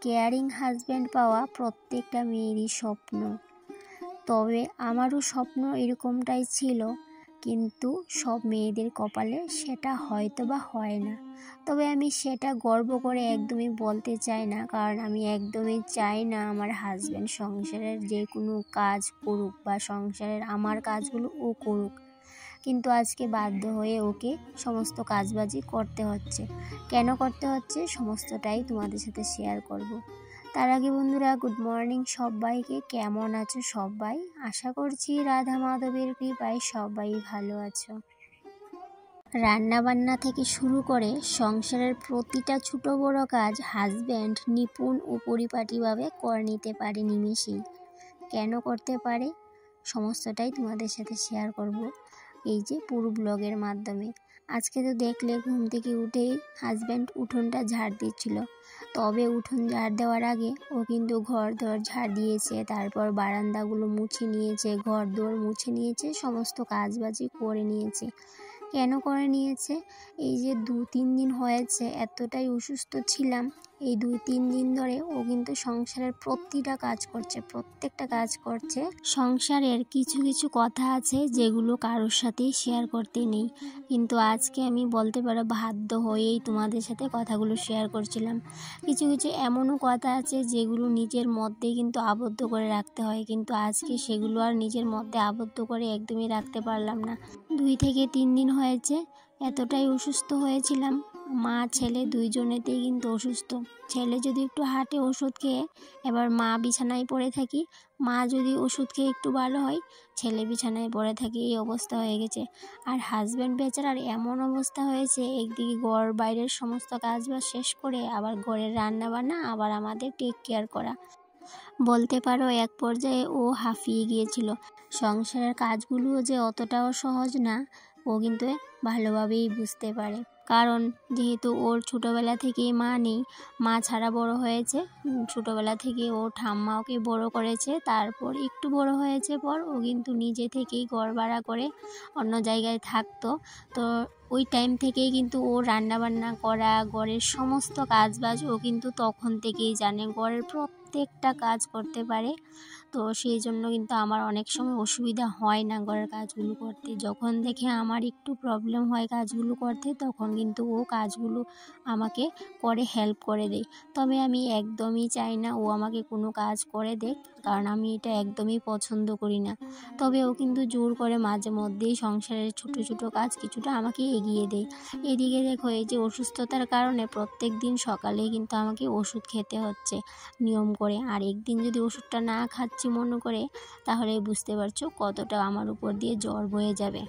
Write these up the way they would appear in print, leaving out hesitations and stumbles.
Caring husband পাওয়া প্রত্যেকটা মেয়েরই স্বপ্ন। তবে আমারও স্বপ্ন এরকমটাই ছিল, কিন্তু সব মেয়েদের কপালে সেটা হয়তো বা হয় না। তবে আমি সেটা গর্ব করে একদমই বলতে চাই না, কারণ আমি একদমই চাই না আমার হাজব্যান্ড সংসারের যে কোনো কাজ করুক বা সংসারের আমার কাজগুলো ও করুক, কিন্তু আজকে বাধ্য হয়ে ওকে সমস্ত কাজবাজি করতে হচ্ছে। কেন করতে হচ্ছে সমস্তটাই তোমাদের সাথে শেয়ার করব। তার আগে বন্ধুরা, গুড মর্নিং সবাইকে। কেমন আছো সবাই? আশা করছি রাধা মাধবের কৃপায় সবাই ভালো আছো। রান্না বান্না থেকে শুরু করে সংসারের প্রতিটা ছোট বড় কাজ হাজব্যান্ড নিপুণ ও পরিপাটিভাবে করে নিতে পারে নিমেষেই। কেন করতে পারে সমস্তটাই তোমাদের সাথে শেয়ার করব এই যে পুরো ব্লগের মাধ্যমে। আজকে তো দেখলে ঘুম থেকে উঠেই হাজব্যান্ড উঠোনটা ঝাড় দিচ্ছিল। তবে উঠোন ঝাড় দেওয়ার আগে ও কিন্তু ঘর দর ঝাড় দিয়েছে, তারপর বারান্দাগুলো মুছে নিয়েছে, ঘর দর মুছে নিয়েছে, সমস্ত কাজবাজি করে নিয়েছে। কেন করে নিয়েছে? এই যে 2-3 দিন হয়েছে এতটাই অসুস্থ ছিলাম, এই 2-3 দিন ধরে ও কিন্তু সংসারের প্রতিটা কাজ করছে, প্রত্যেকটা কাজ করছে। সংসারের কিছু কিছু কথা আছে যেগুলো কারোর সাথেই শেয়ার করতে নেই, কিন্তু আজকে আমি বলতে পারো বাধ্য হয়েই তোমাদের সাথে কথাগুলো শেয়ার করছিলাম। কিছু কিছু এমনও কথা আছে যেগুলো নিজের মধ্যেই কিন্তু আবদ্ধ করে রাখতে হয়, কিন্তু আজকে সেগুলো আর নিজের মধ্যে আবদ্ধ করে একদমই রাখতে পারলাম না। 2 থেকে 3 দিন হয়েছে এতটাই অসুস্থ হয়েছিলাম। মা ছেলে দুইজনেতেই কিন্তু অসুস্থ। ছেলে যদি একটু হাঁটে ওষুধ খেয়ে, এবার মা বিছানায় পড়ে থাকি। মা যদি ওষুধ খেয়ে একটু ভালো হয়, ছেলে বিছানায় পড়ে থাকে। এই অবস্থা হয়ে গেছে। আর হাজব্যান্ড বেচারার এমন অবস্থা হয়েছে, একদিকে ঘর বাইরের সমস্ত কাজবাজ শেষ করে আবার ঘরের রান্না বান্না, আবার আমাদের টেক কেয়ার করা। বলতে পারো এক পর্যায়ে ও হাঁফিয়ে গিয়েছিল। সংসারের কাজগুলোও যে অতটাও সহজ না, ও কিন্তু ভালোভাবেই বুঝতে পারে। কারণ যেহেতু ওর ছোটোবেলা থেকেই মা নেই, মা ছাড়া বড় হয়েছে। ছোটোবেলা থেকে ও ঠাম্মা ওকে বড় করেছে। তারপর একটু বড় হয়েছে পর ও কিন্তু নিজে থেকেই ঘর ভাড়া করে অন্য জায়গায় থাকতো। তো ওই টাইম থেকেই কিন্তু ও রান্নাবান্না করা, ঘরের সমস্ত কাজবাজ ও কিন্তু তখন থেকেই জানে, ঘরের প্রত্যেকটা কাজ করতে পারে। তো সেই জন্য কিন্তু আমার অনেক সময় অসুবিধা হয় না ঘরের কাজগুলো করতে। যখন দেখে আমার একটু প্রবলেম হয় কাজগুলো করতে, তখন কিন্তু ও কাজগুলো আমাকে করে হেল্প করে দেয়। তবে আমি একদমই চাই না ও আমাকে কোনো কাজ করে দেখ, কারণ আমি এটা একদমই পছন্দ করি না। তবে ও কিন্তু জোর করে মাঝে মধ্যেই সংসারের ছোট ছোট কাজ কিছুটা আমাকে এগিয়ে দেয়। এদিকে দেখো, এই যে অসুস্থতার কারণে প্রত্যেক দিন সকালে কিন্তু আমাকে ওষুধ খেতে হচ্ছে নিয়ম করে। আর একদিন যদি ওষুধটা না খাচ্ছি মনে করে, তাহলে বুঝতে পারছো কতটা আমার উপর দিয়ে জ্বর বয়ে যাবে।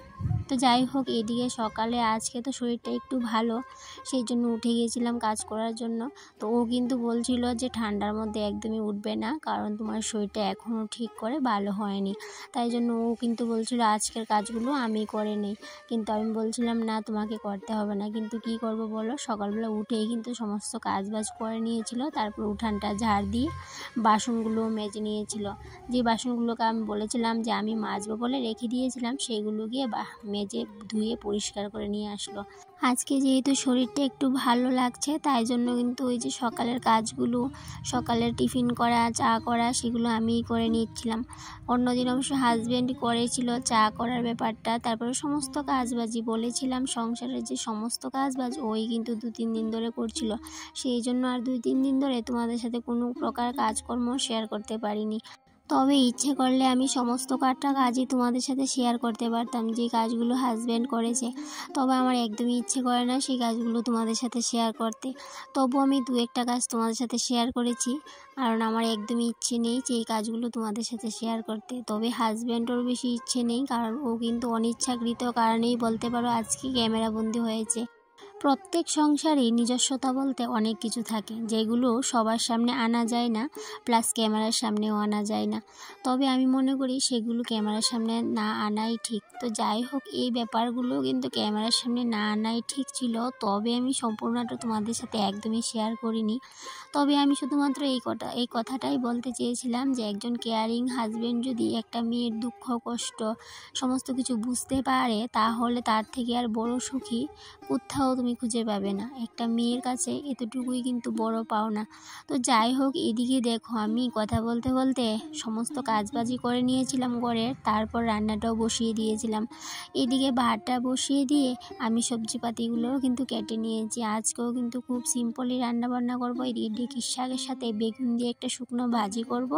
তো যাই হোক, এদিকে সকালে আজকে তো শরীরটা একটু ভালো, সেই জন্য উঠে গিয়েছিলাম কাজ করার জন্য। তো ও কিন্তু বলছিল যে ঠান্ডার মধ্যে একদমই উঠবে না, কারণ তোমার শরীরটা এখনও ঠিক করে ভালো হয়নি। তাই জন্য ও কিন্তু বলছিল আজকের কাজগুলো আমি করে নিই, কিন্তু আমি বলছিলাম না, তোমাকে করতে হবে না। কিন্তু কি করব বলো, সকালবেলা উঠেই কিন্তু সমস্ত কাজবাজ করে নিয়েছিল। তারপর উঠানটা ঝাড় দিয়ে বাসনগুলো মেজে নিয়েছিল। যে বাসনগুলোকে আমি বলেছিলাম যে আমি মাজবো বলে রেখে দিয়েছিলাম, সেইগুলো গিয়ে মেজে ধুয়ে পরিষ্কার করে নিয়ে আসলো। আজকে যেহেতু শরীরটা একটু ভালো লাগছে, তাই জন্য কিন্তু ওই যে সকালের কাজগুলো, সকালের টিফিন করা, চা করা, সেগুলো আমিই করে নিচ্ছিলাম। অন্যদিন অবশ্য হাজব্যান্ড করেছিল চা করার ব্যাপারটা। তারপরে সমস্ত কাজবাজি বলেছিলাম, সংসারের যে সমস্ত কাজবাজ ওই কিন্তু 2-3 দিন ধরে করছিল। সেই জন্য আর 2-3 দিন ধরে তোমাদের সাথে কোনো প্রকার কাজকর্ম শেয়ার করতে পারিনি। তবে ইচ্ছে করলে আমি সমস্ত কাজই তোমাদের সাথে শেয়ার করতে পারতাম, যে কাজগুলো হাজব্যান্ড করেছে। তবে আমার একদমই ইচ্ছে করে না সেই কাজগুলো তোমাদের সাথে শেয়ার করতে। তবু আমি 2-1টা কাজ তোমাদের সাথে শেয়ার করেছি, কারণ আমার একদমই ইচ্ছে নেই যে এই কাজগুলো তোমাদের সাথে শেয়ার করতে। তবে হাজব্যান্ডের বেশি ইচ্ছে নেই, কারণ ও কিন্তু অনিচ্ছাকৃত কারণেই বলতে পারো আজকে ক্যামেরাবন্দি হয়েছে। প্রত্যেক সংসারেই নিজস্বতা বলতে অনেক কিছু থাকে, যেগুলো সবার সামনে আনা যায় না, প্লাস ক্যামেরার সামনেও আনা যায় না। তবে আমি মনে করি সেগুলো ক্যামেরার সামনে না আনাই ঠিক। তো যাই হোক, এই ব্যাপারগুলো কিন্তু ক্যামেরার সামনে না আনাই ঠিক ছিল। তবে আমি সম্পূর্ণটা তোমাদের সাথে একদমই শেয়ার করিনি। তবে আমি শুধুমাত্র এই কথাটাই বলতে চেয়েছিলাম যে একজন কেয়ারিং হাজব্যান্ড যদি একটা মেয়ের দুঃখ কষ্ট সমস্ত কিছু বুঝতে পারে, তাহলে তার থেকে আর বড় সুখী কোথাও তুমি তুমি খুঁজে পাবে না। একটা মেয়ের কাছে এতটুকুই কিন্তু বড় পাওনা। তো যাই হোক, এদিকে দেখো আমি কথা বলতে বলতে সমস্ত কাজবাজি করে নিয়েছিলাম ঘরের, তারপর রান্নাটাও বসিয়ে দিয়েছিলাম। এদিকে ভাতটা বসিয়ে দিয়ে আমি সবজিপাতিগুলোও কিন্তু কেটে নিয়েছি। আজকেও কিন্তু খুব সিম্পলই রান্নাবান্না করবো। এদিকে ঢেঁকির শাকের সাথে বেগুন দিয়ে একটা শুকনো ভাজি করব,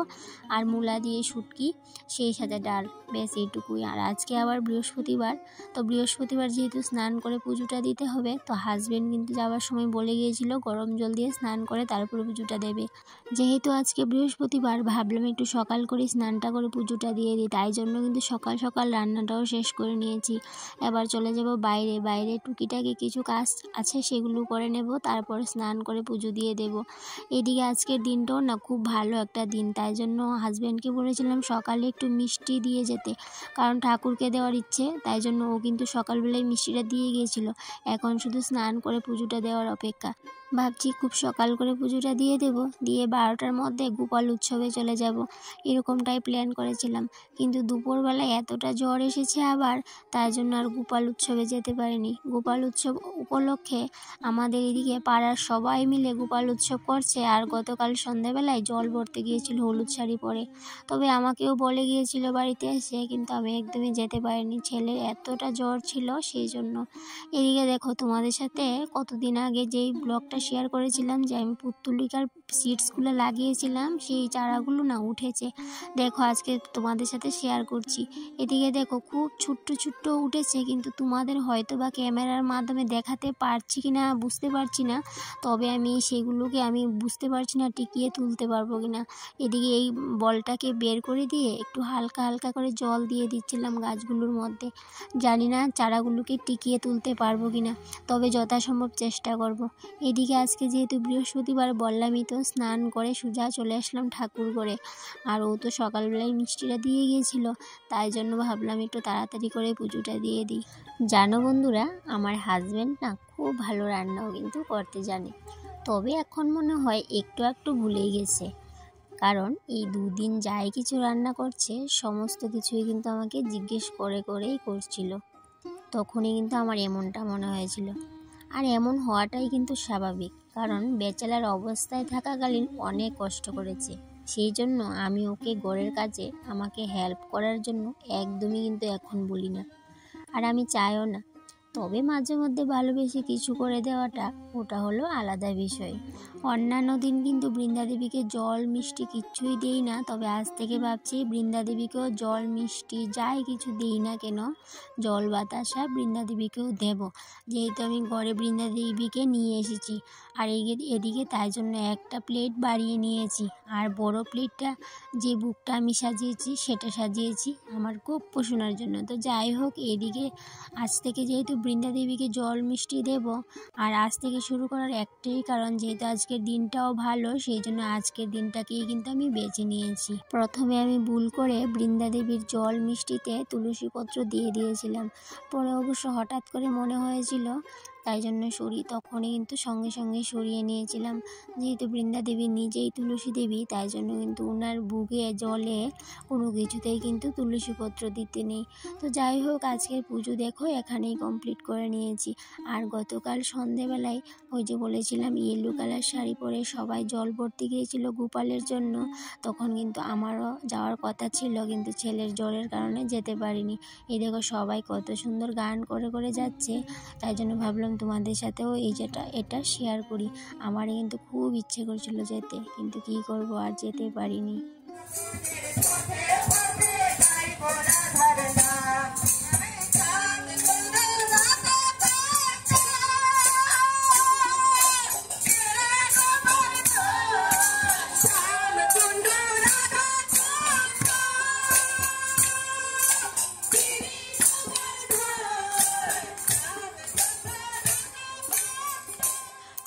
আর মূলা দিয়ে শুটকি, সেই সাথে ডাল, ব্যাস এইটুকুই। আর আজকে আবার বৃহস্পতিবার, তো বৃহস্পতিবার যেহেতু স্নান করে পুজোটা দিতে হবে, তো হাজবেন্ড কিন্তু যাওয়ার সময় বলে গিয়েছিল গরম জল দিয়ে স্নান করে তারপরে পুজোটা দেবে। যেহেতু আজকে বৃহস্পতিবার, ভাবলাম একটু সকাল করে স্নানটা করে পুজোটা দিয়ে দিই, তাই জন্য কিন্তু সকাল সকাল রান্নাটাও শেষ করে নিয়েছি। এবার চলে যাব বাইরে টুকিটাকি কিছু কাজ আছে সেগুলো করে নেব, তারপর স্নান করে পুজো দিয়ে দেব। এদিকে আজকের দিনটাও না খুব ভালো একটা দিন, তাই জন্য হাজব্যান্ডকে বলেছিলাম সকালে একটু মিষ্টি দিয়ে যেতে, কারণ ঠাকুরকে দেওয়ার ইচ্ছে, তাই জন্য ও কিন্তু সকালবেলায় মিষ্টিটা দিয়ে গিয়েছিল। এখন শুধু স্নান করে পুজোটা দেওয়ার অপেক্ষা। ভাবছি খুব সকাল করে পুজোটা দিয়ে দেব, দিয়ে 12টার মধ্যে গোপাল উৎসবে চলে যাব, এরকমটাই প্ল্যান করেছিলাম। কিন্তু দুপুরবেলায় এতটা জ্বর এসেছে আবার, তাই জন্য আর গোপাল উৎসবে যেতে পারিনি। গোপাল উৎসব উপলক্ষে আমাদের এদিকে পাড়ার সবাই মিলে গোপাল উৎসব করছে, আর গতকাল সন্ধ্যাবেলায় জল ভরতে গিয়েছিল হলুদ শাড়ি পরে। তবে আমাকেও বলে গিয়েছিল বাড়িতে এসে, কিন্তু আমি একদমই যেতে পারিনি, ছেলের এতটা জ্বর ছিল সেই জন্য। এদিকে দেখো তোমাদের সাথে কতদিন আগে যেই ব্লগটা শেয়ার করেছিলাম যে আমি পুত্তলিকার সিডসগুলো লাগিয়েছিলাম, সেই চারাগুলো না উঠেছে। দেখো আজকে তোমাদের সাথে শেয়ার করছি। এদিকে দেখো খুব ছোট্ট উঠেছে, কিন্তু তোমাদের হয়তো বা ক্যামেরার মাধ্যমে দেখাতে পারছি কি না বুঝতে পারছি না, তবে আমি সেগুলোকে বুঝতে পারছি না টিকিয়ে তুলতে পারবো কি না। এদিকে এই বলটাকে বের করে দিয়ে একটু হালকা হালকা করে জল দিয়ে দিচ্ছিলাম গাছগুলোর মধ্যে। জানি না চারাগুলোকে টিকিয়ে তুলতে পারবো কি না, তবে যথাসম্ভব চেষ্টা করব। এদিকে আজকে যেহেতু বৃহস্পতিবার বললামই তো, স্নান করে সোজা চলে আসলাম ঠাকুর ঘরে। আর ও তো সকালবেলায় মিষ্টিটা দিয়ে গিয়েছিল, তাই জন্য ভাবলাম একটু তাড়াতাড়ি করে পুজোটা দিয়ে দিই। জানো বন্ধুরা, আমার হাজব্যান্ড না খুব ভালো রান্নাও কিন্তু করতে জানে, তবে এখন মনে হয় একটু ভুলেই গেছে, কারণ এই দুদিন যাই কিছু রান্না করছে সমস্ত কিছুই কিন্তু আমাকে জিজ্ঞেস করেই করছিল। তখনই কিন্তু আমার এমনটা মনে হয়েছিল, আর এমন হওয়াটাই কিন্তু স্বাভাবিক, কারণ ব্যাচেলার অবস্থায় থাকাকালীন অনেক কষ্ট করেছে। সেই জন্য আমি ওকে ঘরের কাজে আমাকে হেল্প করার জন্য একদমই কিন্তু এখন বলি না, আর আমি চাইও না। তবে মাঝে মধ্যে ভালোবেসে কিছু করে দেওয়াটা, ওটা হলো আলাদা বিষয়। অন্যান্য দিন কিন্তু বৃন্দাদেবীকে জল মিষ্টি কিচ্ছুই দিই না, তবে আজ থেকে ভাবছি বৃন্দাদেবীকেও জল মিষ্টি যাই কিছু দিই না কেন, জল বাতাসা বৃন্দাদেবীকেও দেব, যেহেতু আমি ঘরে বৃন্দাদেবীকে নিয়ে এসেছি। আর এদিকে তাই জন্য একটা প্লেট বাড়িয়ে নিয়েছি, আর বড় প্লেটটা যে বুকটা আমি সাজিয়েছি সেটা সাজিয়েছি আমার গোপ্প শোনার জন্য। তো যাই হোক, এদিকে আজ থেকে যেহেতু বৃন্দাদেবীকে জল মিষ্টি দেব, আর আজ থেকে শুরু করার একটাই কারণ, যেহেতু আজকের দিনটাও ভালো, সেই জন্য আজকের দিনটাকেই কিন্তু আমি বেছে নিয়েছি। প্রথমে আমি ভুল করে বৃন্দাদেবীর জল মিষ্টিতে তুলসী পত্র দিয়ে দিয়েছিলাম, পরে অবশ্য হঠাৎ করে মনে হয়েছিল, তাই জন্য তখনই কিন্তু সঙ্গে সরিয়ে নিয়েছিলাম। যেহেতু বৃন্দাদেবী নিজেই তুলসী দেবী, তাই জন্য কিন্তু ওনার বুকে জলে কোনো কিছুতেই কিন্তু তুলসী পত্র দিতে নেই। তো যাই হোক, আজকের পুজো দেখো এখানেই কমপ্লিট করে নিয়েছি। আর গতকাল সন্ধেবেলায় ওই যে বলেছিলাম ইয়েলো কালার শাড়ি পরে সবাই জল ভরতে গিয়েছিল গোপালের জন্য, তখন কিন্তু আমারও যাওয়ার কথা ছিল, কিন্তু ছেলের জ্বরের কারণে যেতে পারিনি। এই দেখো সবাই কত সুন্দর গান করে যাচ্ছে, তাই জন্য ভাবলাম তোমাদের সাথেও এটা শেয়ার করি। আমার কিন্তু খুব ইচ্ছে করছিল যেতে, কিন্তু কি করব, আর যেতে পারিনি।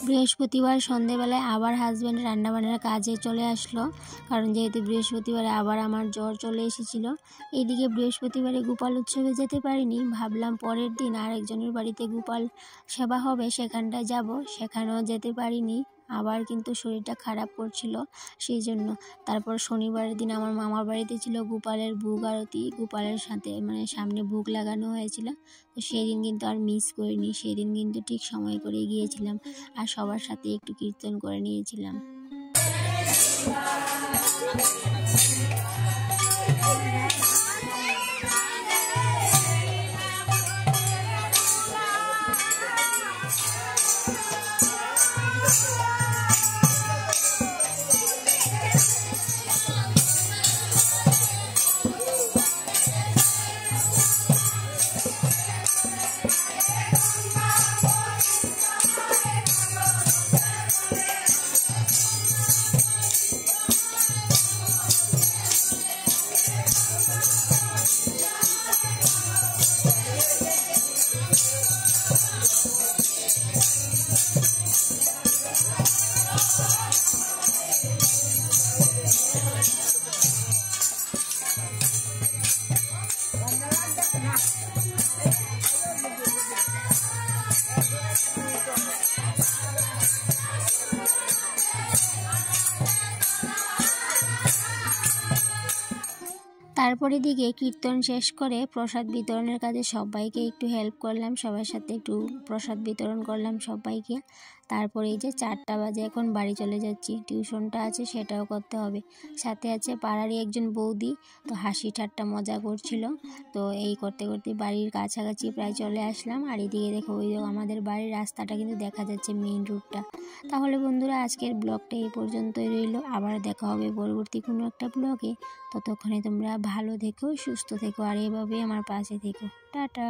বৃহস্পতিবার সন্ধেবেলায় আবার হাজব্যান্ড রান্নাবান্নার কাজে চলে আসলো, কারণ যেহেতু বৃহস্পতিবারে আবার আমার জ্বর চলে এসেছিলো। এইদিকে বৃহস্পতিবারে গোপাল উৎসবে যেতে পারিনি, ভাবলাম পরের দিন আরেকজনের বাড়িতে গোপাল সেবা হবে সেখানটায় যাব, সেখানেও যেতে পারিনি। আবার কিন্তু শরীরটা খারাপ করছিল সেই জন্য। তারপর শনিবারের দিন আমার মামার বাড়িতে ছিল গোপালের ভোগ আরতি, গোপালের সাথে সামনে ভোগ লাগানো হয়েছিল। তো সেদিন কিন্তু আর মিস করিনি, সেদিন কিন্তু ঠিক সময় করে গিয়েছিলাম আর সবার সাথে একটু কীর্তন করে নিয়েছিলাম। তারপরে দিকে কীর্তন শেষ করে প্রসাদ বিতরণের কাজে সবাইকে একটু হেল্প করলাম, সবার সাথে একটু প্রসাদ বিতরণ করলাম সবাইকে। তারপরে এই যে 4টা বাজে, এখন বাড়ি চলে যাচ্ছি, টিউশনটা আছে সেটাও করতে হবে। সাথে আছে পাড়ারই একজন বৌদি, তো হাসি ঠাট্টা মজা করছিল। তো এই করতে করতে বাড়ির কাছাকাছি প্রায় চলে আসলাম। আর এদিকে দেখো ওই আমাদের বাড়ির রাস্তাটা কিন্তু দেখা যাচ্ছে, মেইন রোডটা। তাহলে বন্ধুরা আজকের ব্লগটা এই পর্যন্তই রইল, আবার দেখা হবে পরবর্তী কোনো একটা ব্লগে। ততক্ষণে তোমরা ভালো থেকো, সুস্থ থেকো আর এভাবেই আমার পাশে থেকো। টাটা।